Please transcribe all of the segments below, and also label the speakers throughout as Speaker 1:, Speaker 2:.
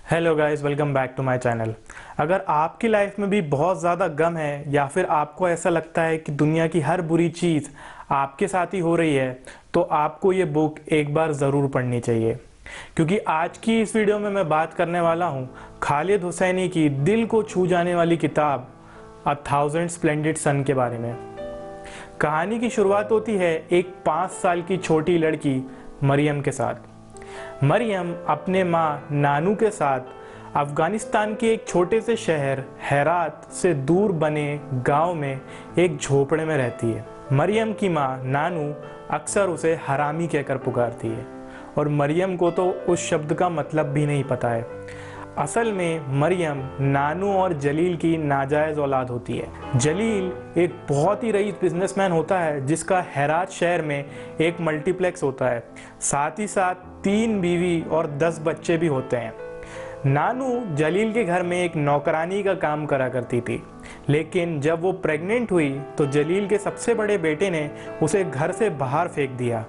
Speaker 1: Hello guys, welcome back to my channel. अगर आपकी life में भी बहुत ज़्यादा गम है या फिर आपको ऐसा लगता है कि दुनिया की हर बुरी चीज़ आपके साथ ही हो रही है, तो आपको ये बुक एक बार ज़रूर पढ़नी चाहिए। क्योंकि आज की इस वीडियो में मैं बात करने वाला हूँ खालिद हुसैनी की दिल को छू जाने वाली किताब अ थाउजेंड स्प्लेंडिड सन के बारे में। कहानी की शुरुआत होती है एक 5 साल की छोटी लड़की मरियम के साथ। मरियम अपने माँ नानू के साथ अफ़गानिस्तान के एक छोटे से शहर हेरात से दूर बने गांव में एक झोपड़े में रहती है। मरियम की माँ नानू अक्सर उसे हरामी कहकर पुकारती है और मरियम को तो उस शब्द का मतलब भी नहीं पता है। असल में मरियम नानू और जलील की नाजायज़ औलाद होती है। जलील एक बहुत ही रईस बिजनेसमैन होता है जिसका हेरात शहर में एक मल्टीप्लेक्स होता है। साथ ही साथ 3 बीवी और 10 बच्चे भी होते हैं। नानू जलील के घर में एक नौकरानी का काम करा करती थी, लेकिन जब वो प्रेग्नेंट हुई तो जलील के सबसे बड़े बेटे ने उसे घर से बाहर फेंक दिया।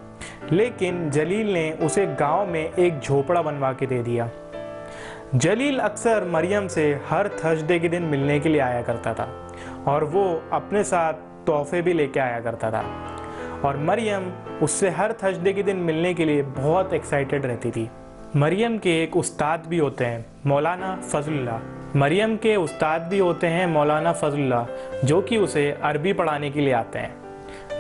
Speaker 1: लेकिन जलील ने उसे गांव में एक झोपड़ा बनवा के दे दिया। जलील अक्सर मरियम से हर थर्सडे के दिन मिलने के लिए आया करता था और वो अपने साथ तोहफे भी लेके आया करता था और मरियम उससे हर थर्सडे के दिन मिलने के लिए बहुत एक्साइटेड रहती थी। मरियम के एक उस्ताद भी होते हैं, मौलाना फजलुल्लाह, जो कि उसे अरबी पढ़ाने के लिए आते हैं।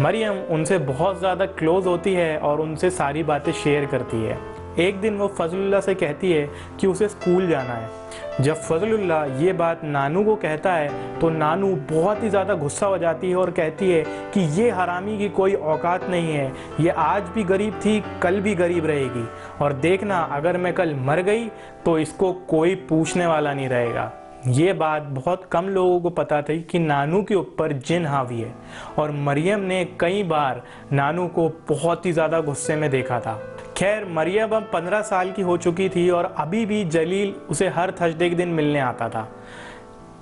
Speaker 1: मरियम उनसे बहुत ज़्यादा क्लोज़ होती है और उनसे सारी बातें शेयर करती है। एक दिन वो फजलुल्लाह से कहती है कि उसे स्कूल जाना है। जब फजलुल्लाह ये बात नानू को कहता है तो नानू बहुत ही ज़्यादा गुस्सा हो जाती है और कहती है कि ये हरामी की कोई औकात नहीं है, ये आज भी गरीब थी, कल भी गरीब रहेगी, और देखना अगर मैं कल मर गई तो इसको कोई पूछने वाला नहीं रहेगा। ये बात बहुत कम लोगों को पता थी कि नानू के ऊपर जिन हावी है, और मरियम ने कई बार नानू को बहुत ही ज़्यादा गुस्से में देखा था। खैर, मरियम अब 15 साल की हो चुकी थी और अभी भी जलील उसे हर थर्सडे के दिन मिलने आता था,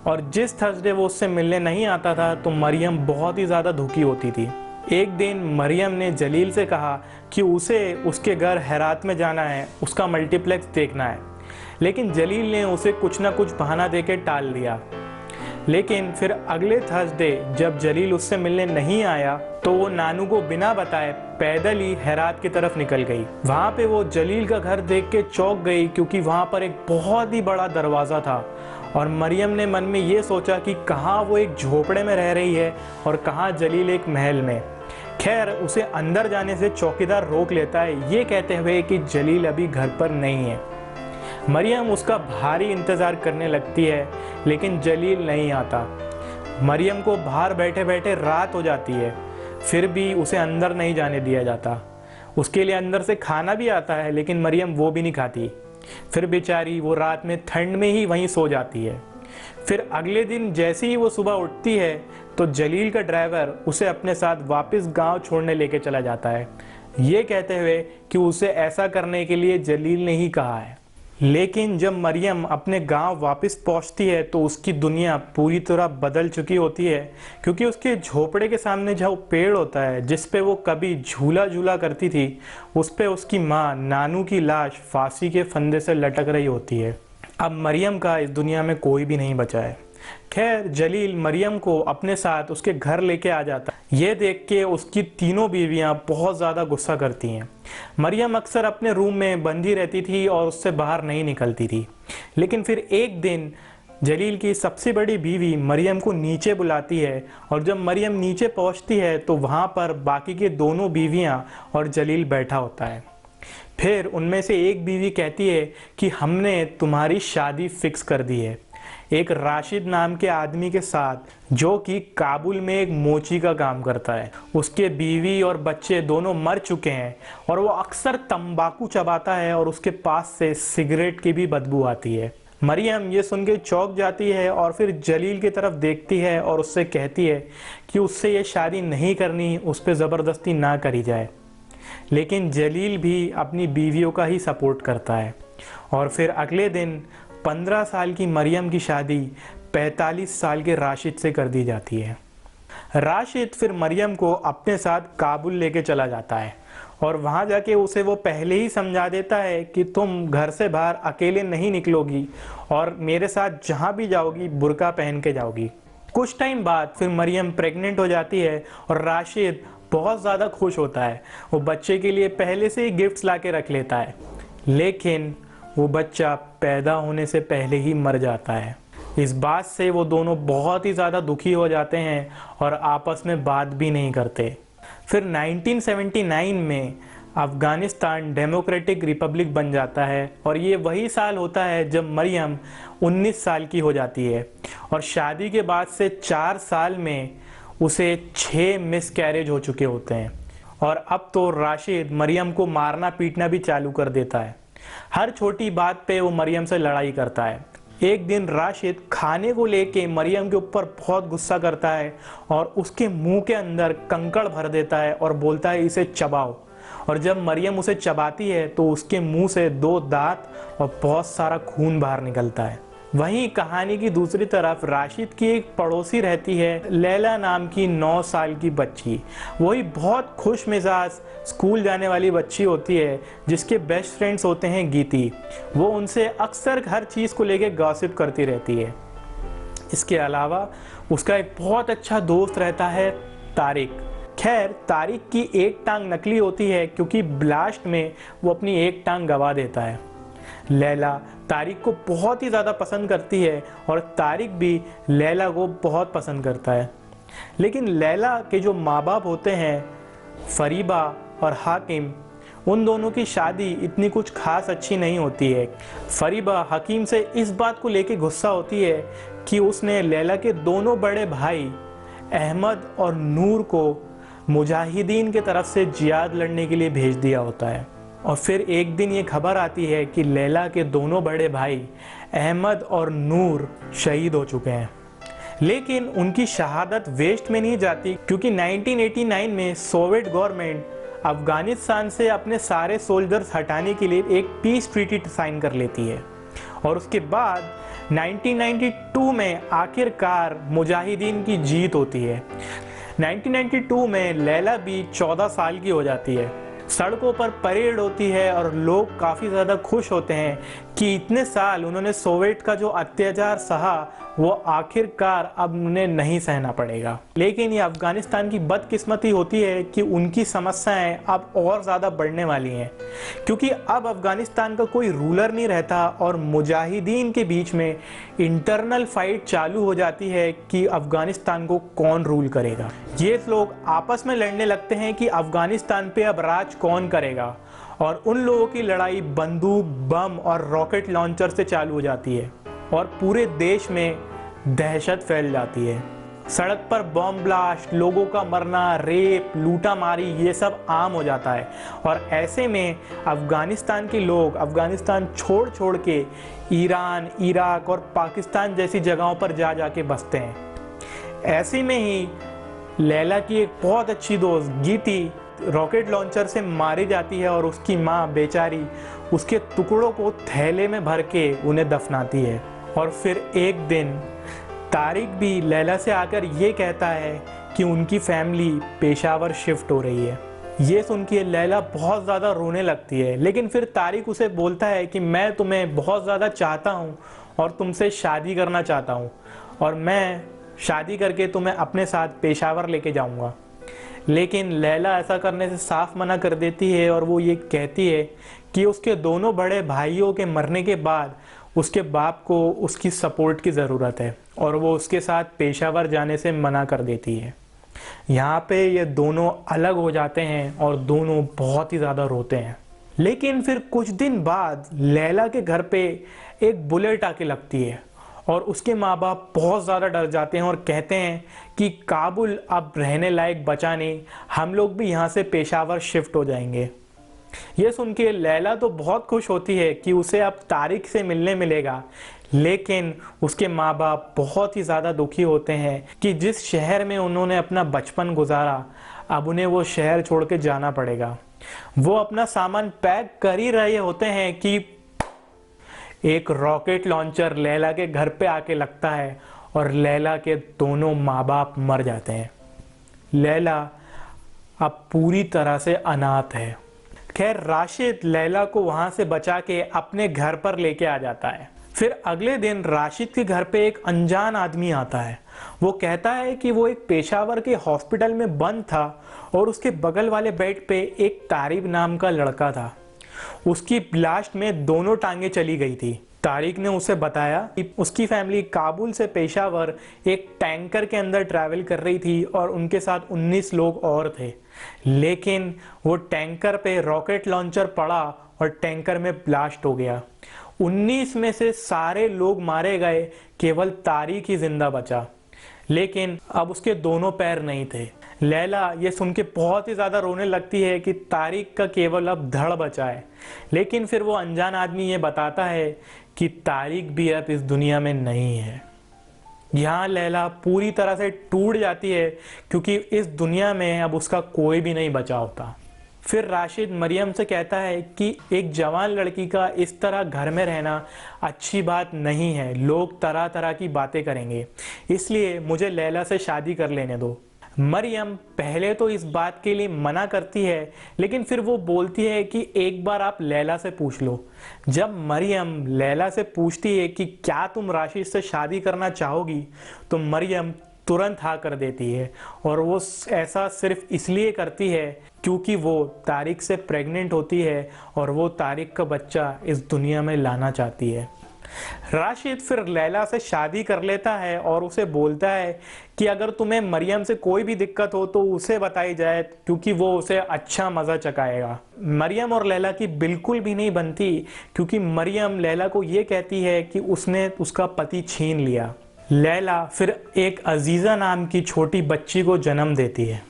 Speaker 1: और जिस थर्सडे वो उससे मिलने नहीं आता था तो मरियम बहुत ही ज़्यादा दुखी होती थी। एक दिन मरियम ने जलील से कहा कि उसे उसके घर हेरात में जाना है, उसका मल्टीप्लेक्स देखना है, लेकिन जलील ने उसे कुछ ना कुछ बहाना देकर टाल दिया। लेकिन फिर अगले थर्सडे जब जलील उससे मिलने नहीं आया तो वो नानू को बिना बताए पैदल ही हेरात की तरफ निकल गई। वहाँ पे वो जलील का घर देख के चौंक गई, क्योंकि वहाँ पर एक बहुत ही बड़ा दरवाज़ा था और मरियम ने मन में ये सोचा कि कहाँ वो एक झोपड़े में रह रही है और कहाँ जलील एक महल में। खैर, उसे अंदर जाने से चौकीदार रोक लेता है, ये कहते हुए कि जलील अभी घर पर नहीं है। मरियम उसका भारी इंतज़ार करने लगती है, लेकिन जलील नहीं आता। मरियम को बाहर बैठे बैठे रात हो जाती है, फिर भी उसे अंदर नहीं जाने दिया जाता। उसके लिए अंदर से खाना भी आता है, लेकिन मरियम वो भी नहीं खाती। फिर बेचारी वो रात में ठंड में ही वहीं सो जाती है। फिर अगले दिन जैसे ही वो सुबह उठती है तो जलील का ड्राइवर उसे अपने साथ वापस गांव छोड़ने लेके चला जाता है, ये कहते हुए कि उसे ऐसा करने के लिए जलील ने ही कहा है। लेकिन जब मरियम अपने गांव वापस पहुंचती है तो उसकी दुनिया पूरी तरह बदल चुकी होती है, क्योंकि उसके झोपड़े के सामने जो पेड़ होता है जिस पे वो कभी झूला झूला करती थी, उस पे उसकी माँ नानू की लाश फांसी के फंदे से लटक रही होती है। अब मरियम का इस दुनिया में कोई भी नहीं बचा है। खैर, जलील मरियम को अपने साथ उसके घर लेके आ जाता है। ये देख के उसकी तीनों बीवियां बहुत ज़्यादा गुस्सा करती हैं। मरियम अक्सर अपने रूम में बंधी रहती थी और उससे बाहर नहीं निकलती थी। लेकिन फिर एक दिन जलील की सबसे बड़ी बीवी मरियम को नीचे बुलाती है, और जब मरियम नीचे पहुंचती है तो वहाँ पर बाकी के दोनों बीवियां और जलील बैठा होता है। फिर उनमें से एक बीवी कहती है कि हमने तुम्हारी शादी फिक्स कर दी है एक राशिद नाम के आदमी के साथ, जो कि काबुल में एक मोची का काम करता है। उसके बीवी और बच्चे दोनों मर चुके हैं और वो अक्सर तंबाकू चबाता है और उसके पास से सिगरेट की भी बदबू आती है। मरियम ये सुन के चौंक जाती है और फिर जलील की तरफ देखती है और उससे कहती है कि उससे ये शादी नहीं करनी, उस पर ज़बरदस्ती ना करी जाए। लेकिन जलील भी अपनी बीवियों का ही सपोर्ट करता है। और फिर अगले दिन 15 साल की मरियम की शादी 45 साल के राशिद से कर दी जाती है। राशिद फिर मरियम को अपने साथ काबुल लेके चला जाता है और वहाँ जाके उसे वो पहले ही समझा देता है कि तुम घर से बाहर अकेले नहीं निकलोगी और मेरे साथ जहाँ भी जाओगी बुर्का पहन के जाओगी। कुछ टाइम बाद फिर मरियम प्रेग्नेंट हो जाती है और राशिद बहुत ज़्यादा खुश होता है। वो बच्चे के लिए पहले से ही गिफ्ट्स ला के रख लेता है, लेकिन वो बच्चा पैदा होने से पहले ही मर जाता है। इस बात से वो दोनों बहुत ही ज़्यादा दुखी हो जाते हैं और आपस में बात भी नहीं करते। फिर 1979 में अफ़गानिस्तान डेमोक्रेटिक रिपब्लिक बन जाता है और ये वही साल होता है जब मरियम 19 साल की हो जाती है और शादी के बाद से 4 साल में उसे 6 मिसकैरेज हो चुके होते हैं। और अब तो राशिद मरियम को मारना पीटना भी चालू कर देता है। हर छोटी बात पे वो मरियम से लड़ाई करता है। एक दिन राशिद खाने को लेके मरियम के ऊपर बहुत गुस्सा करता है और उसके मुंह के अंदर कंकड़ भर देता है और बोलता है इसे चबाओ। और जब मरियम उसे चबाती है तो उसके मुंह से 2 दांत और बहुत सारा खून बाहर निकलता है। वहीं कहानी की दूसरी तरफ राशिद की एक पड़ोसी रहती है, लैला नाम की 9 साल की बच्ची। वही बहुत खुश मिजाज स्कूल जाने वाली बच्ची होती है जिसके बेस्ट फ्रेंड्स होते हैं गीती। वो उनसे अक्सर हर चीज़ को लेके गॉसिप करती रहती है। इसके अलावा उसका एक बहुत अच्छा दोस्त रहता है तारिक। खैर तारिक की एक टांग नकली होती है क्योंकि ब्लास्ट में वो अपनी एक टांग गंवा देता है। लैला तारिक को बहुत ही ज़्यादा पसंद करती है और तारिक भी लैला को बहुत पसंद करता है। लेकिन लैला के जो माँ बाप होते हैं फरीबा और हाकिम, उन दोनों की शादी इतनी कुछ खास अच्छी नहीं होती है। फरीबा हकीम से इस बात को लेके गुस्सा होती है कि उसने लैला के दोनों बड़े भाई अहमद और नूर को मुजाहिदीन के तरफ से जिहाद लड़ने के लिए भेज दिया होता है। और फिर एक दिन ये खबर आती है कि लैला के दोनों बड़े भाई अहमद और नूर शहीद हो चुके हैं। लेकिन उनकी शहादत वेस्ट में नहीं जाती क्योंकि 1989 में सोवियत गवर्नमेंट अफ़गानिस्तान से अपने सारे सोल्जर्स हटाने के लिए एक पीस ट्रीटी साइन कर लेती है। और उसके बाद 1992 में आखिरकार मुजाहिदीन की जीत होती है। 1992 में लैला भी 14 साल की हो जाती है। सड़कों पर परेड होती है और लोग काफ़ी ज़्यादा खुश होते हैं कि इतने साल उन्होंने सोवियत का जो अत्याचार सहा वो आखिरकार अब उन्हें नहीं सहना पड़ेगा। लेकिन ये अफ़गानिस्तान की बदकिस्मती होती है कि उनकी समस्याएं अब और ज़्यादा बढ़ने वाली हैं क्योंकि अब अफ़गानिस्तान का कोई रूलर नहीं रहता और मुजाहिदीन के बीच में इंटरनल फाइट चालू हो जाती है कि अफ़गानिस्तान को कौन रूल करेगा। ये लोग आपस में लड़ने लगते हैं कि अफ़गानिस्तान पे अब राज कौन करेगा और उन लोगों की लड़ाई बंदूक, बम और रॉकेट लॉन्चर से चालू हो जाती है और पूरे देश में दहशत फैल जाती है। सड़क पर बम ब्लास्ट, लोगों का मरना, रेप, लूटा मारी, ये सब आम हो जाता है। और ऐसे में अफ़गानिस्तान के लोग अफ़गानिस्तान छोड़ छोड़ के ईरान, इराक और पाकिस्तान जैसी जगहों पर जा जाके बसते हैं। ऐसे में ही लैला की एक बहुत अच्छी दोस्त गीती रॉकेट लॉन्चर से मारी जाती है और उसकी माँ बेचारी उसके टुकड़ों को थैले में भर के उन्हें दफनाती है। और फिर एक दिन तारिक भी लैला से आकर ये कहता है कि उनकी फैमिली पेशावर शिफ्ट हो रही है। ये सुन के लैला बहुत ज़्यादा रोने लगती है, लेकिन फिर तारिक उसे बोलता है कि मैं तुम्हें बहुत ज़्यादा चाहता हूँ और तुमसे शादी करना चाहता हूँ और मैं शादी करके तुम्हें अपने साथ पेशावर लेके जाऊँगा। लेकिन लैला ऐसा करने से साफ मना कर देती है और वो ये कहती है कि उसके दोनों बड़े भाइयों के मरने के बाद उसके बाप को उसकी सपोर्ट की ज़रूरत है और वो उसके साथ पेशावर जाने से मना कर देती है। यहाँ पे ये दोनों अलग हो जाते हैं और दोनों बहुत ही ज़्यादा रोते हैं। लेकिन फिर कुछ दिन बाद लैला के घर पे एक बुलेट आके लगती है और उसके माँ बाप बहुत ज़्यादा डर जाते हैं और कहते हैं कि काबुल अब रहने लायक बचा नहीं, हम लोग भी यहाँ से पेशावर शिफ्ट हो जाएंगे। ये सुन के लैला तो बहुत खुश होती है कि उसे अब तारिक से मिलने मिलेगा, लेकिन उसके माँ बाप बहुत ही ज़्यादा दुखी होते हैं कि जिस शहर में उन्होंने अपना बचपन गुजारा अब उन्हें वो शहर छोड़ के जाना पड़ेगा। वो अपना सामान पैक कर ही रहे होते हैं कि एक रॉकेट लॉन्चर लैला के घर पे आके लगता है और लैला के दोनों माँ बाप मर जाते हैं। लैला अब पूरी तरह से अनाथ है खैर राशिद लैला को वहां से बचा के अपने घर पर लेके आ जाता है। फिर अगले दिन राशिद के घर पे एक अनजान आदमी आता है। वो कहता है कि वो एक पेशावर के हॉस्पिटल में बंद था और उसके बगल वाले बेड पे एक तारिक नाम का लड़का था। उसकी ब्लास्ट में दोनों टांगे चली गई थी। तारिक ने उसे बताया कि उसकी फैमिली काबुल से पेशावर एक टैंकर के अंदर ट्रैवल कर रही थी और उनके साथ 19 लोग और थे, लेकिन वो टैंकर पे रॉकेट लॉन्चर पड़ा और टैंकर में ब्लास्ट हो गया। 19 में से सारे लोग मारे गए, केवल तारिक ही जिंदा बचा, लेकिन अब उसके दोनों पैर नहीं थे। लैला ये सुन के बहुत ही ज़्यादा रोने लगती है कि तारिक का केवल अब धड़ बचा है, लेकिन फिर वो अनजान आदमी ये बताता है कि तारिक भी अब इस दुनिया में नहीं है। यहाँ लैला पूरी तरह से टूट जाती है क्योंकि इस दुनिया में अब उसका कोई भी नहीं बचा होता। फिर राशिद मरियम से कहता है कि एक जवान लड़की का इस तरह घर में रहना अच्छी बात नहीं है, लोग तरह तरह की बातें करेंगे, इसलिए मुझे लैला से शादी कर लेने दो। मरियम पहले तो इस बात के लिए मना करती है, लेकिन फिर वो बोलती है कि एक बार आप लैला से पूछ लो। जब मरियम लैला से पूछती है कि क्या तुम राशिद से शादी करना चाहोगी, तो मरियम तुरंत हाँ कर देती है और वो ऐसा सिर्फ इसलिए करती है क्योंकि वो तारिक से प्रेग्नेंट होती है और वो तारिक का बच्चा इस दुनिया में लाना चाहती है। राशिद फिर लैला से शादी कर लेता है और उसे बोलता है कि अगर तुम्हें मरियम से कोई भी दिक्कत हो तो उसे बताई जाए, क्योंकि वो उसे अच्छा मज़ा चखाएगा। मरियम और लैला की बिल्कुल भी नहीं बनती, क्योंकि मरियम लैला को ये कहती है कि उसने उसका पति छीन लिया। लैला फिर एक अजीज़ा नाम की छोटी बच्ची को जन्म देती है।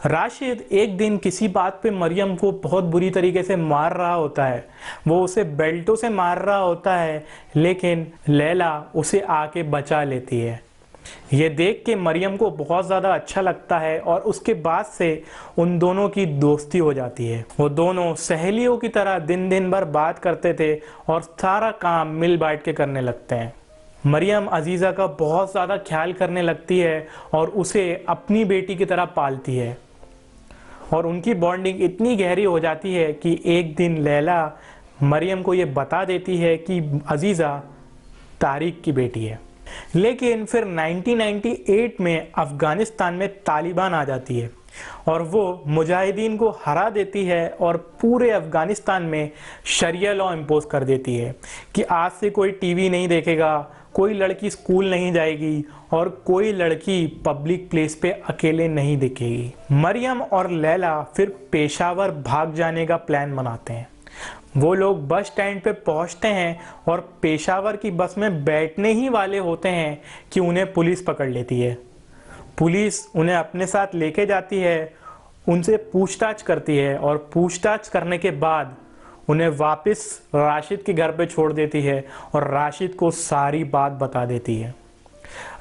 Speaker 1: राशिद एक दिन किसी बात पे मरियम को बहुत बुरी तरीके से मार रहा होता है। वो उसे बेल्टों से मार रहा होता है, लेकिन लैला उसे आके बचा लेती है। ये देख के मरियम को बहुत ज़्यादा अच्छा लगता है और उसके बाद से उन दोनों की दोस्ती हो जाती है। वो दोनों सहेलियों की तरह दिन दिन भर बात करते थे और सारा काम मिल बांट के करने लगते हैं। मरियम अजीज़ा का बहुत ज़्यादा ख्याल करने लगती है और उसे अपनी बेटी की तरह पालती है और उनकी बॉन्डिंग इतनी गहरी हो जाती है कि एक दिन लैला मरियम को ये बता देती है कि अजीज़ा तारिक की बेटी है। लेकिन फिर 1998 में अफ़गानिस्तान में तालिबान आ जाती है और वो मुजाहिदीन को हरा देती है और पूरे अफ़गानिस्तान में शरिया लॉ इम्पोज कर देती है कि आज से कोई टीवी नहीं देखेगा, कोई लड़की स्कूल नहीं जाएगी और कोई लड़की पब्लिक प्लेस पे अकेले नहीं दिखेगी। मरियम और लैला फिर पेशावर भाग जाने का प्लान बनाते हैं। वो लोग बस स्टैंड पे पहुंचते हैं और पेशावर की बस में बैठने ही वाले होते हैं कि उन्हें पुलिस पकड़ लेती है। पुलिस उन्हें अपने साथ लेके जाती है, उनसे पूछताछ करती है और पूछताछ करने के बाद उन्हें वापस राशिद के घर पे छोड़ देती है और राशिद को सारी बात बता देती है।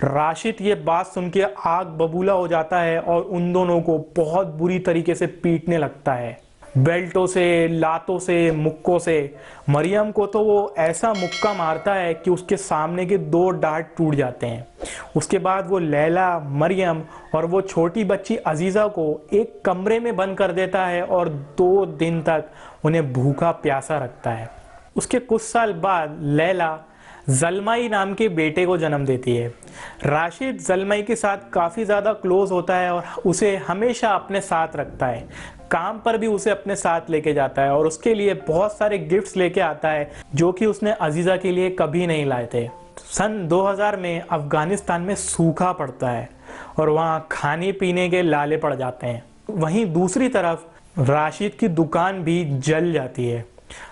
Speaker 1: राशिद ये बात सुन के आग बबूला हो जाता है और उन दोनों को बहुत बुरी तरीके से पीटने लगता है, बेल्टों से, लातों से, मुक्कों से। मरियम को तो वो ऐसा मुक्का मारता है कि उसके सामने के 2 दांत टूट जाते हैं। उसके बाद वो लैला, मरियम और वो छोटी बच्ची अजीज़ा को एक कमरे में बंद कर देता है और 2 दिन तक उन्हें भूखा प्यासा रखता है। उसके कुछ साल बाद लैला ज़ल्माई नाम के बेटे को जन्म देती है। राशिद ज़ल्माई के साथ काफ़ी ज़्यादा क्लोज होता है और उसे हमेशा अपने साथ रखता है। काम पर भी उसे अपने साथ लेके जाता है और उसके लिए बहुत सारे गिफ्ट्स लेके आता है जो कि उसने अजीज़ा के लिए कभी नहीं लाए थे। सन 2000 में अफ़गानिस्तान में सूखा पड़ता है और वहाँ खाने पीने के लाले पड़ जाते हैं। वहीं दूसरी तरफ राशिद की दुकान भी जल जाती है।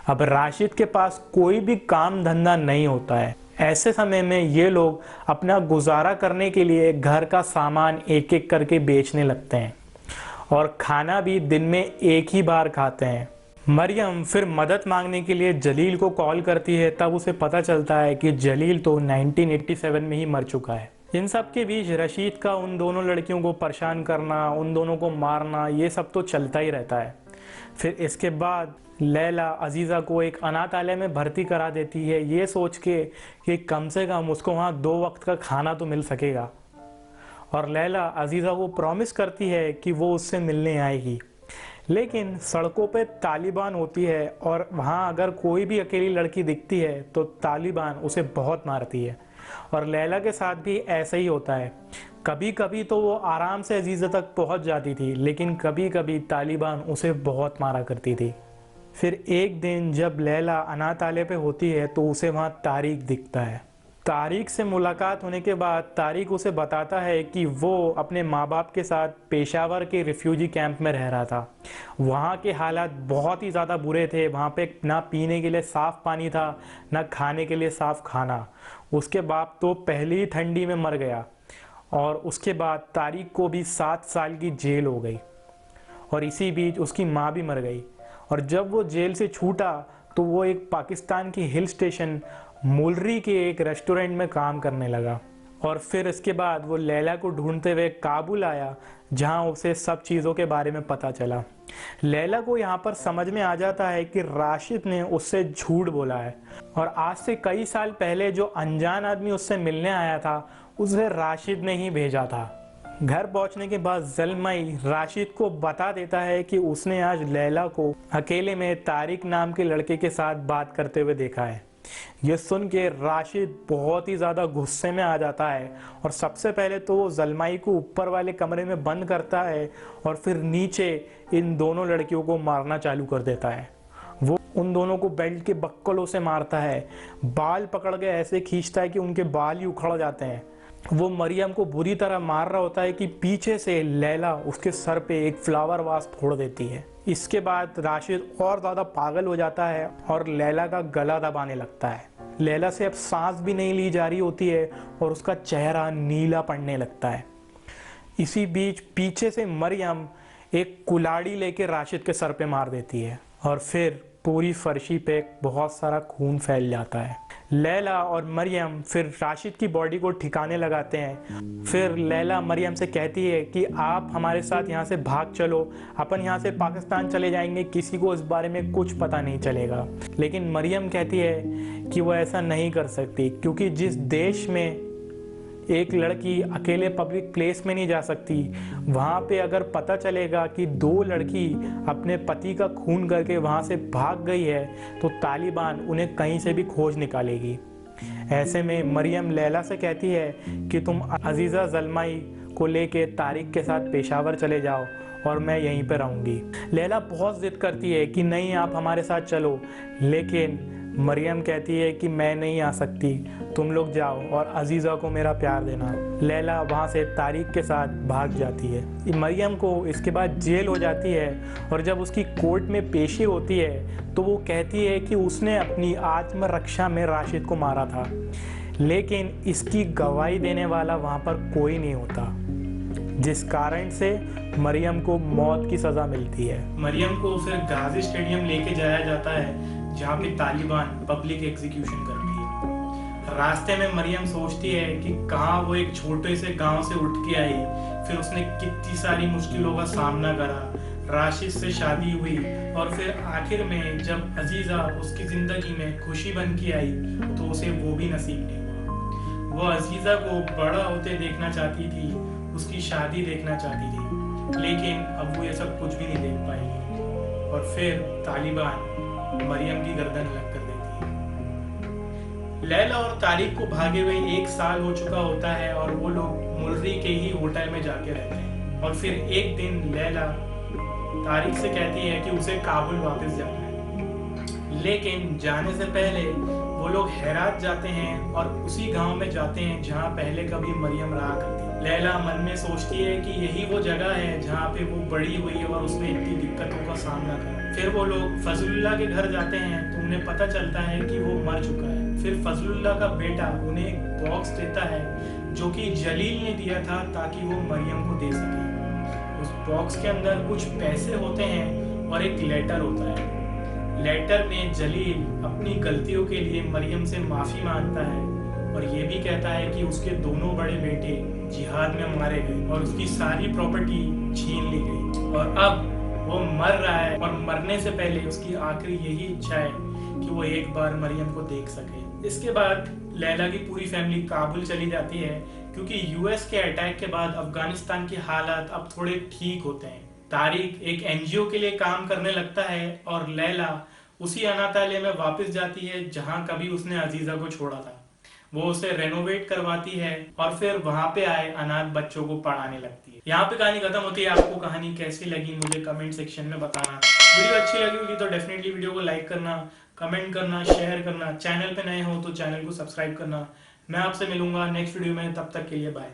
Speaker 1: अब राशिद के पास कोई भी काम धंधा नहीं होता है। ऐसे समय में ये लोग अपना गुजारा करने के लिए घर का सामान एक एक करके बेचने लगते हैं और खाना भी दिन में एक ही बार खाते हैं। मरियम फिर मदद मांगने के लिए जलील को कॉल करती है, तब उसे पता चलता है कि जलील तो 1987 में ही मर चुका है। इन सब के बीच रशीद का उन दोनों लड़कियों को परेशान करना, उन दोनों को मारना, ये सब तो चलता ही रहता है। फिर इसके बाद लैला अजीज़ा को एक अनाथालय में भर्ती करा देती है, ये सोच के कि कम से कम उसको वहाँ 2 वक्त का खाना तो मिल सकेगा। और लैला अजीज़ा को प्रॉमिस करती है कि वो उससे मिलने आएगी। लेकिन सड़कों पे तालिबान होती है और वहाँ अगर कोई भी अकेली लड़की दिखती है तो तालिबान उसे बहुत मारती है। और लैला के साथ भी ऐसा ही होता है। कभी कभी तो वो आराम से अजीज़ा तक पहुँच जाती थी, लेकिन कभी कभी तालिबान उसे बहुत मारा करती थी। फिर एक दिन जब लैला अनाथालय पे होती है तो उसे वहाँ तारिक दिखता है। तारिक से मुलाकात होने के बाद तारिक उसे बताता है कि वो अपने माँ बाप के साथ पेशावर के रिफ्यूजी कैंप में रह रहा था। वहाँ के हालात बहुत ही ज़्यादा बुरे थे। वहाँ पे ना पीने के लिए साफ़ पानी था, ना खाने के लिए साफ़ खाना। उसके बाप तो पहली ही ठंडी में मर गया और उसके बाद तारिक को भी 7 साल की जेल हो गई और इसी बीच उसकी माँ भी मर गई। और जब वो जेल से छूटा तो वो एक पाकिस्तान की हिल स्टेशन मुलरी के एक रेस्टोरेंट में काम करने लगा। और फिर इसके बाद वो लैला को ढूंढते हुए काबुल आया, जहां उसे सब चीज़ों के बारे में पता चला। लैला को यहाँ पर समझ में आ जाता है कि राशिद ने उससे झूठ बोला है और आज से कई साल पहले जो अनजान आदमी उससे मिलने आया था उसे राशिद ने ही भेजा था। घर पहुंचने के बाद ज़लमई राशिद को बता देता है कि उसने आज लैला को अकेले में तारिक नाम के लड़के के साथ बात करते हुए देखा है। ये सुन के राशिद बहुत ही ज़्यादा गुस्से में आ जाता है और सबसे पहले तो वो ज़लमई को ऊपर वाले कमरे में बंद करता है और फिर नीचे इन दोनों लड़कियों को मारना चालू कर देता है। वो उन दोनों को बेल्ट के बक्कलों से मारता है, बाल पकड़ के ऐसे खींचता है कि उनके बाल ही उखड़ जाते हैं। वो मरियम को बुरी तरह मार रहा होता है कि पीछे से लैला उसके सर पे एक फ्लावर वास फोड़ देती है। इसके बाद राशिद और ज़्यादा पागल हो जाता है और लैला का गला दबाने लगता है। लैला से अब सांस भी नहीं ली जा रही होती है और उसका चेहरा नीला पड़ने लगता है। इसी बीच पीछे से मरियम एक कुल्हाड़ी लेके राशिद के सर पे मार देती है और फिर पूरी फर्शी पे बहुत सारा खून फैल जाता है। लैला और मरियम फिर राशिद की बॉडी को ठिकाने लगाते हैं। फिर लैला मरियम से कहती है कि आप हमारे साथ यहाँ से भाग चलो, अपन यहाँ से पाकिस्तान चले जाएंगे, किसी को इस बारे में कुछ पता नहीं चलेगा। लेकिन मरियम कहती है कि वो ऐसा नहीं कर सकती, क्योंकि जिस देश में एक लड़की अकेले पब्लिक प्लेस में नहीं जा सकती, वहाँ पे अगर पता चलेगा कि 2 लड़की अपने पति का खून करके वहाँ से भाग गई है तो तालिबान उन्हें कहीं से भी खोज निकालेगी। ऐसे में मरियम लैला से कहती है कि तुम अजीज़ा ज़लमई को लेके तारिक के साथ पेशावर चले जाओ और मैं यहीं पर रहूँगी। लैला बहुत ज़िद करती है कि नहीं, आप हमारे साथ चलो, लेकिन मरियम कहती है कि मैं नहीं आ सकती, तुम लोग जाओ और अजीज़ा को मेरा प्यार देना। लैला वहाँ से तारिक के साथ भाग जाती है। मरियम को इसके बाद जेल हो जाती है और जब उसकी कोर्ट में पेशी होती है तो वो कहती है कि उसने अपनी आत्मरक्षा में राशिद को मारा था, लेकिन इसकी गवाही देने वाला वहाँ पर कोई नहीं होता, जिस कारण से मरियम को मौत की सज़ा मिलती है। मरियम को फिर गाजी स्टेडियम लेके जाया जाता है, जहाँ पे तालिबान पब्लिक एग्जीक्यूशन करती है। रास्ते में मरियम सोचती है कि कहाँ वो एक छोटे से गांव से उठ के आई, फिर उसने कितनी सारी मुश्किलों का सामना करा, राशिद से शादी हुई और फिर आखिर में जब अजीज़ा उसकी ज़िंदगी में खुशी बन के आई तो उसे वो भी नसीब नहीं हुआ। वो अजीज़ा को बड़ा होते देखना चाहती थी, उसकी शादी देखना चाहती थी, लेकिन अब वो ये सब कुछ भी नहीं देख पाएगी। और फिर तालिबान मरियम की गर्दन अलग कर देती है। लैला और तारिक को भागे हुए 1 साल हो चुका होता है और वो लोग मुलरी के ही होटल में जाके रहते हैं। और फिर एक दिन लैला तारिक से कहती है कि उसे काबुल वापस जाना है, लेकिन जाने से पहले वो लोग हेरात जाते हैं और उसी गांव में जाते हैं जहां पहले कभी मरियम रहा करती। लैला मन में सोचती है कि यही वो जगह है जहां पे वो बड़ी हुई है और उसने इतनी दिक्कतों का सामना करा। फिर वो लोग फजलुल्लाह के घर जाते हैं तो उन्हें पता चलता है कि वो मर चुका है। फिर फजलुल्लाह का बेटा उन्हें एक बॉक्स देता है जो कि जलील ने दिया था ताकि वो मरियम को दे सके। उस बॉक्स के अंदर कुछ पैसे होते हैं और एक लेटर होता है। लेटर में जलील अपनी गलतियों के लिए मरियम से माफ़ी मांगता है और ये भी कहता है कि उसके दोनों बड़े बेटे जिहाद में मारे गए और उसकी सारी प्रॉपर्टी छीन ली गई और अब वो मर रहा है और मरने से पहले उसकी आखिरी यही इच्छा है कि वो एक बार मरियम को देख सके। इसके बाद लैला की पूरी फैमिली काबुल चली जाती है, क्योंकि यूएस के अटैक के बाद अफगानिस्तान के हालात अब थोड़े ठीक होते हैं। तारिक एक एनजीओ के लिए काम करने लगता है और लैला उसी अनाथालय में वापस जाती है जहां कभी उसने अजीजा को छोड़ा था। वो उसे रेनोवेट करवाती है और फिर वहां पे आए अनाथ बच्चों को पढ़ाने लगती है। यहाँ पे कहानी खत्म होती है। आपको कहानी कैसी लगी मुझे कमेंट सेक्शन में बताना। वीडियो अच्छी लगी होगी तो डेफिनेटली वीडियो को लाइक करना, कमेंट करना, शेयर करना। चैनल पे नए हो तो चैनल को सब्सक्राइब करना। मैं आपसे मिलूंगा नेक्स्ट वीडियो में, तब तक के लिए बाय।